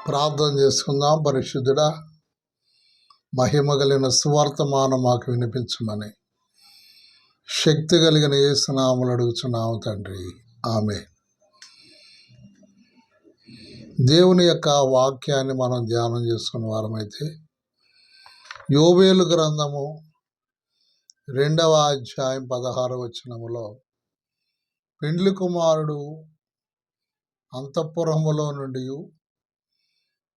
ప్రార్థన చేసుకుందాం. పరిశుద్ధుడా, మహిమ కలిగిన సువర్తమానం మాకు వినిపించమని శక్తి కలిగిన యేసు నామములో అడుగుచున్నాము తండ్రి, ఆమె. దేవుని యొక్క వాక్యాన్ని మనం ధ్యానం చేసుకున్న వారమైతే యోబేలు గ్రంథము 2వ అధ్యాయం 16వ వచనములో పెండ్లి కుమారుడు అంతఃపురములో నుండి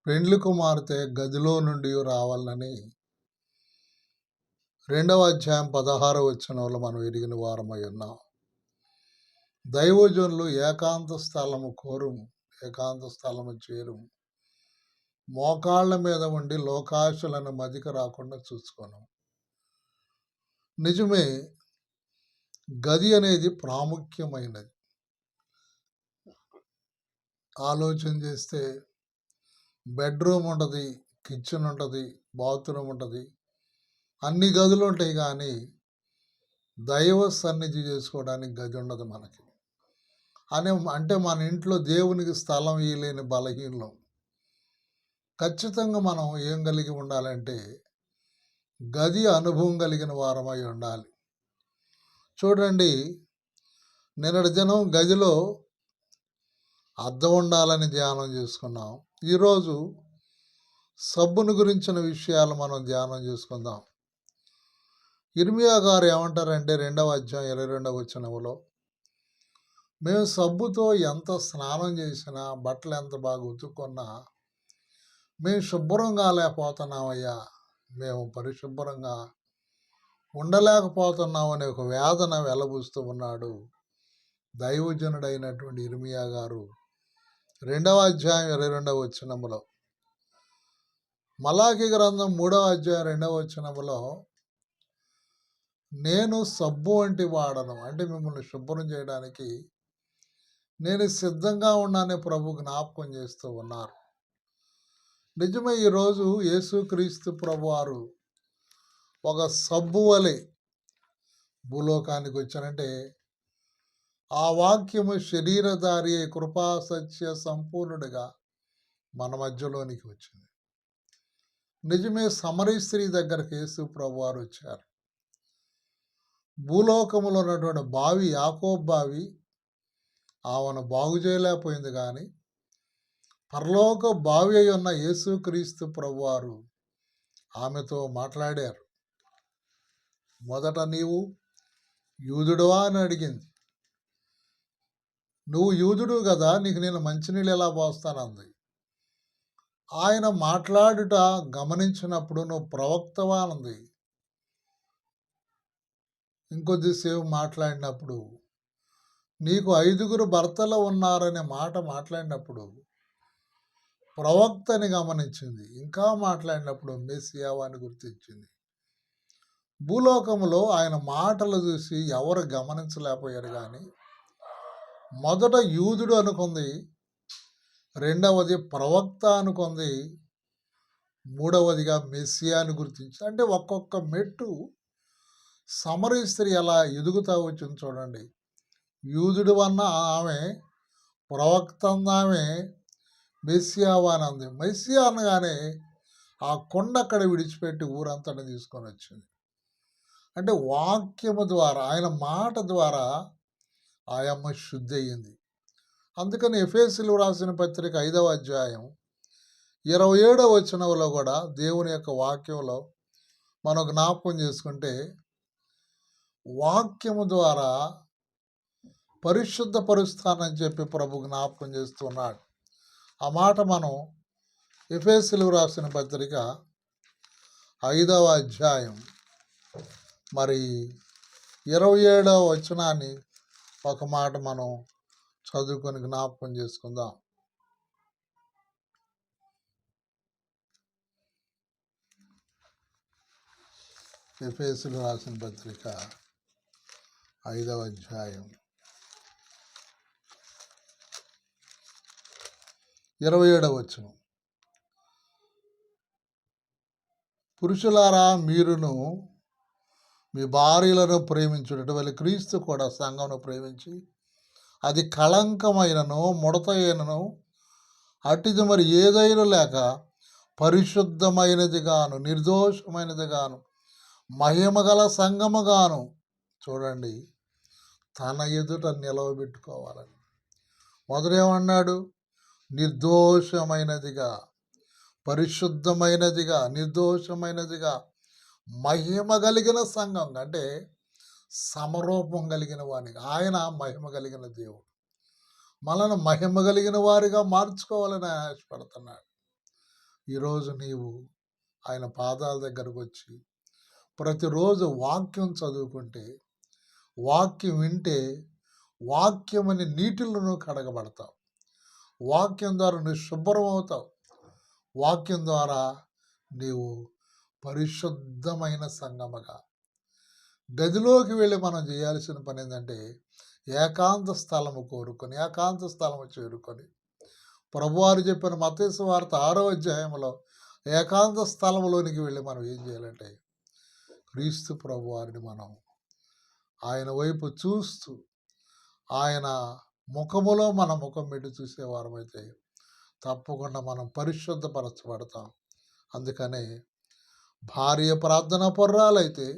పెండ్లి కుమార్తె గదిలో నుండి రావాలని 2వ అధ్యాయం 16వ వచనంలో మనం ఎరిగిన వారమై ఉన్నాం. దైవజనులు ఏకాంత స్థలము కోరుము, ఏకాంత స్థలము చేరుము, మోకాళ్ళ మీద ఉండి లోకాశలను మదికి రాకుండా చూసుకోను. నిజమే, గది అనేది ప్రాముఖ్యమైనది. ఆలోచన చేస్తే బెడ్రూమ్ ఉంటుంది, కిచెన్ ఉంటుంది, బాత్రూమ్ ఉంటుంది, అన్ని గదులు ఉంటాయి. కానీ దైవ సన్నిధి చేసుకోవడానికి గది ఉండదు మనకి. అంటే మన ఇంట్లో దేవునికి స్థలం ఇయ్యలేని బలహీనలం. ఖచ్చితంగా మనం ఏం కలిగి ఉండాలంటే గది అనుభవం కలిగిన వారమై ఉండాలి. చూడండి, నిన్నటి దినం గదిలో అద్దం ఉండాలని ధ్యానం చేసుకున్నాం. ఈరోజు సబ్బును గురించిన విషయాలు మనం ధ్యానం చేసుకుందాం. ఇర్మియా గారు ఏమంటారంటే 2వ అధ్యాయం 22వ వచనములో, మేము సబ్బుతో ఎంత స్నానం చేసినా, బట్టలు ఎంత బాగా ఉతుక్కున్నా మేము శుభ్రంగా లేకపోతున్నామయ్యా, మేము పరిశుభ్రంగా ఉండలేకపోతున్నాం అనే ఒక వేదన వెలబుస్తూ ఉన్నాడు దైవజనుడైనటువంటి ఇర్మియా గారు 2వ అధ్యాయం 22వ వచనములో. మలాకి గ్రంథం 3వ అధ్యాయం 2వ వచనములో, నేను సబ్బు వంటి వాడను, అంటే మిమ్మల్ని శుభ్రం చేయడానికి నేను సిద్ధంగా ఉన్నానని ప్రభు జ్ఞాపకం చేస్తూ ఉన్నారు. నిజమే, ఈరోజు యేసుక్రీస్తు ప్రభు వారు ఒక సబ్బు వలె భూలోకానికి వచ్చారంటే ఆ వాక్యము శరీరధారి కృపా సత్య సంపూర్ణుడిగా మన మధ్యలోనికి వచ్చింది. నిజమే, సమరీ స్త్రీ దగ్గరకు యేసు ప్రభు వారు వచ్చారు. భూలోకములో ఉన్నటువంటి బావి, యాకోబు బావి, ఆమెను బాగు చేయలేకపోయింది. కానీ పరలోక బావి అయి ఉన్న యేసుక్రీస్తు ప్రభువారు ఆమెతో మాట్లాడారు. మొదట నీవు యూదుడువా అని అడిగింది. నువ్వు యూదుడు కదా, నీకు నేను మంచినీళ్ళు ఎలా పోస్తానంది. ఆయన మాట్లాడుట గమనించినప్పుడు నువ్వు ప్రవక్తవా అంది. ఇంకొద్దిసేపు మాట్లాడినప్పుడు నీకు 5గురు భర్తలు ఉన్నారనే మాట మాట్లాడినప్పుడు ప్రవక్తని గమనించింది. ఇంకా మాట్లాడినప్పుడు మెస్సియావాని గుర్తించింది. భూలోకంలో ఆయన మాటలు చూసి ఎవరు గమనించలేకపోయారు. కానీ మొదట యూదుడు అనుకుంది, రెండవది ప్రవక్త అనుకుంది, మూడవదిగా మెస్సియాని గుర్తించింది. అంటే ఒక్కొక్క మెట్టు సమరీ స్త్రీ ఎలా ఎదుగుతా వచ్చింది చూడండి. యూదుడు అన్న ఆమె, ప్రవక్త ఆమె, మెస్సియావాని అంది. మెస్సియా అనగానే ఆ కొండ అక్కడ విడిచిపెట్టి ఊరంతటా తీసుకొని వచ్చింది. అంటే వాక్యము ద్వారా, ఆయన మాట ద్వారా ఆయమ్మ శుద్ధి అయ్యింది. అందుకని ఎఫెసీయులకు రాసిన పత్రిక 5వ అధ్యాయం 27వ వచనంలో కూడా దేవుని యొక్క వాక్యంలో మనం జ్ఞాపకం చేసుకుంటే, వాక్యము ద్వారా పరిశుద్ధపరుస్తానని చెప్పి ప్రభు జ్ఞాపకం చేస్తున్నాడు. ఆ మాట మనం ఎఫెసీయులకు రాసిన పత్రిక 5వ అధ్యాయం 27వ వచనాన్ని ఒక మాట మనం చదువుకొని జ్ఞాపకం చేసుకుందాం. ఎఫెసీయులకు రాసిన పత్రిక 5వ అధ్యాయం 27వ వచనం. పురుషులారా, మీరును మీ భార్యలను ప్రేమించుట వల్ల క్రీస్తు కూడా సంఘమును ప్రేమించి అది కళంకమైనను ముడత అయినను అటుది మరి ఏదైనా లేక పరిశుద్ధమైనదిగాను నిర్దోషమైనదిగాను మహిమగల సంఘముగాను చూడండి తన ఎదుట నిలవబెట్టుకోవాలని. మొదలేమన్నాడు? నిర్దోషమైనదిగా, పరిశుద్ధమైనదిగా, నిర్దోషమైనదిగా, మహిమ కలిగిన సంఘం. అంటే సమరూపం కలిగిన వానికి. ఆయన మహిమ కలిగిన దేవుడు. మనను మహిమ కలిగిన వారిగా మార్చుకోవాలని ఆశపడుతున్నాడు. ఈరోజు నీవు ఆయన పాదాల దగ్గరకు వచ్చి ప్రతిరోజు వాక్యం చదువుకుంటే, వాక్యం వింటే, వాక్యమని నీటిలో నువ్వు కడగబడతావు. వాక్యం ద్వారా నువ్వు శుభ్రం అవుతావు. వాక్యం ద్వారా నీవు పరిశుద్ధమైన సంగమగా. గదిలోకి వెళ్ళి మనం చేయాల్సిన పని ఏంటంటే ఏకాంత స్థలము కోరుకొని, ఏకాంత స్థలము చేరుకొని, ప్రభువారు చెప్పిన మత్తయి సువార్త 6వ అధ్యాయంలో ఏకాంత స్థలంలోనికి వెళ్ళి మనం ఏం చేయాలంటే క్రీస్తు ప్రభువారిని మనం ఆయన వైపు చూస్తూ ఆయన ముఖములో మన ముఖం పెట్టి చూసేవారమైతే తప్పకుండా మనం పరిశుద్ధపరచబడతాం. అందుకనే భార్య ప్రార్థన పర్రాలైతే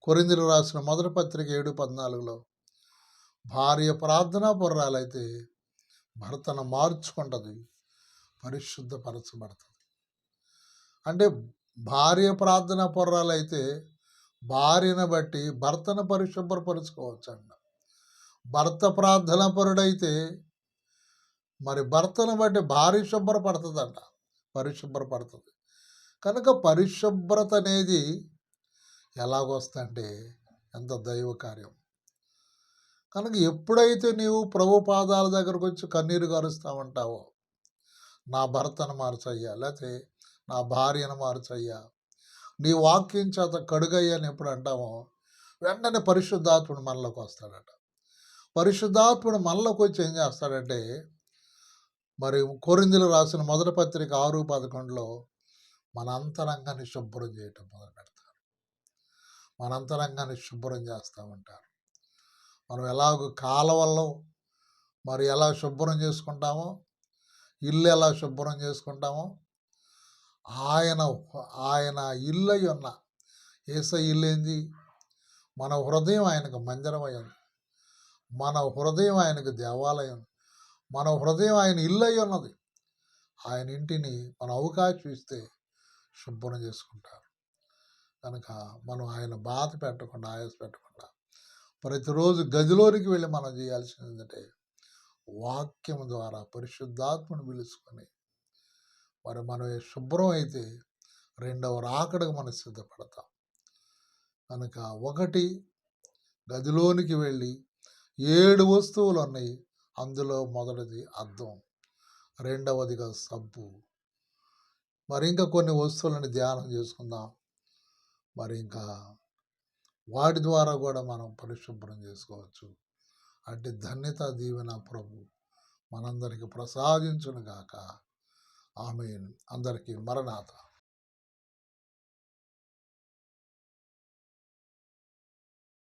కొరింథీయులకు రాసిన మొదటి పత్రిక 7:14లో భార్య ప్రార్థనా పర్రాలైతే భర్తను మార్చుకుంటుంది, పరిశుద్ధపరచబడుతుంది. అంటే భార్య ప్రార్థన పర్రాలైతే భార్యను బట్టి భర్తను పరిశుభ్రపరుచుకోవచ్చు అంట. భర్త ప్రార్థన పరుడైతే మరి భర్తను బట్టి భార్య శుభ్రపడుతుందంట, పరిశుభ్రపడుతుంది. కనుక పరిశుభ్రత అనేది ఎలాగొస్తుందంటే ఎంత దైవ కార్యం. కనుక ఎప్పుడైతే నీవు ప్రభు పాదాల దగ్గరకు వచ్చి కన్నీరు గారుస్తూ ఉంటావో, నా భర్తను మార్చయ్యా, లేకపోతే నా భార్యను మార్చయ్యా, నీ వాక్యం చేత కడుగయ్యా అని ఎప్పుడు అంటామో వెంటనే పరిశుద్ధాత్ముడు మనలోకి వస్తాడట. పరిశుద్ధాత్ముడు మనలోకి వచ్చి ఏం చేస్తాడంటే మరి కొరింథీయులకు రాసిన మొదటి పత్రిక 6:11లో మన అంతరంగాన్ని శుభ్రం చేయటం మొదలు పెడతారు. మన అంతరంగాన్ని శుభ్రం చేస్తూ ఉంటారు. మనం ఎలాగో కాలవల్లో మరి ఎలా శుభ్రం చేసుకుంటామో, ఇల్లు ఎలా శుభ్రం చేసుకుంటామో, ఆయన ఆయన ఇల్లు అయి ఉన్న యేసయ్య ఇల్లు ఏంది? మన హృదయం ఆయనకు మందిరమై ఉంది. మన హృదయం ఆయనకు దేవాలయం. మన హృదయం ఆయన ఇల్లు అయి ఉన్నది. ఆయన ఇంటిని మన అవకాశం ఇస్తే శుభ్రం చేసుకుంటారు. కనుక మనం ఆయన బాధ పెట్టకుండా, ఆయాస పెట్టకుండా ప్రతిరోజు గదిలోనికి వెళ్ళి మనం చేయాల్సింది ఏంటంటే వాక్యం ద్వారా పరిశుద్ధాత్మను పిలుచుకొని మరి మనం శుభ్రం అయితే రెండవ రాకడకు మనం సిద్ధపడతాం. కనుక ఒకటి గదిలోనికి వెళ్ళి 7 వస్తువులు ఉన్నాయి. అందులో మొదటిది అద్దం, రెండవదిగా సబ్బు. మరి ఇంకా కొన్ని వస్తువులను ధ్యానం చేసుకుందాం. మరి ఇంకా వాటి ద్వారా కూడా మనం పరిశుభ్రం చేసుకోవచ్చు. అంటే ధన్యత దీవెన ప్రభు మనందరికీ ప్రసాదించును గాక. ఆమేన్. అందరికీ మరణాత.